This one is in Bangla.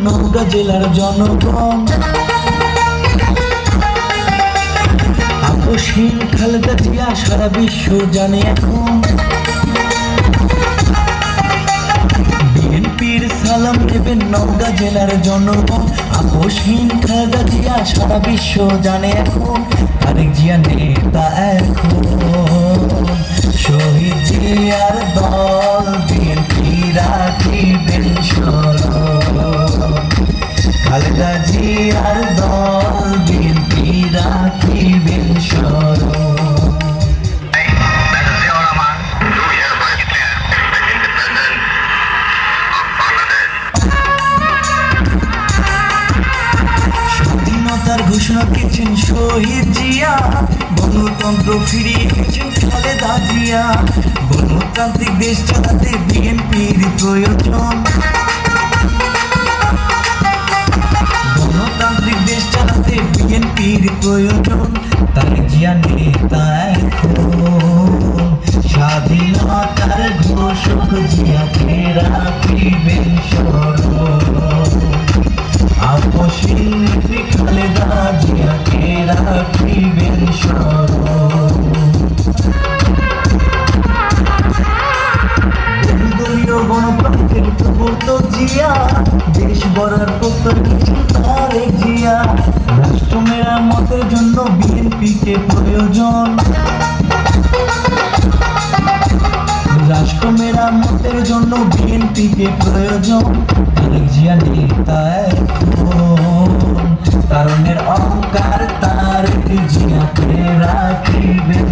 নওগাঁ জেলার জনগণ। আপসহীন খালেদা জিয়া সারা বিশ্ব জানে এখন। বিএনপির সালাম দেবেন নওগাঁ জেলার জনগণ। আপসহীন খালেদা জিয়া সারা বিশ্ব জানে এখন। তারেক জিয়া নেতা এখন, শহীদ জিয়ার দল বিএনপি রাখিবেন স্মরণ। খালেদা জিয়ার দল বিএনপি রাখিবেন স্মরণ। স্বাধীনতার ঘোষণা দিয়েছেন শহীদ জিয়া, গণতন্ত্র ফিরিয়ে এনেছেন খালেদা জিয়া। গণতান্ত্রিক দেশ চালাতে বিএনপির প্রয়োজন। গণতান্ত্রিক দেশ চালাতে বিএনপির প্রয়োজন। তারেক জিয়া নেতা এখন, স্বাধীনতার ঘোষক জিয়াকে রাখিবেন স্মরণ। আপসহীন খালেদা জিয়াকে রাখিবেন স্মরণ। দলীয় গণতন্ত্রের প্রবর্তক জিয়া, দেশ গড়ার প্রত্যয় দিয়েছেন তারেক জিয়া। রাষ্ট্র মেরামতের জন্য বিএনপিকে প্রয়োজন। রাষ্ট্র মেরামতের জন্য বিএনপিকে প্রয়োজন। তারেক জিয়া নেতা এখন, তারুণের অহংকার তারেক জিয়াকে রাখিবেন।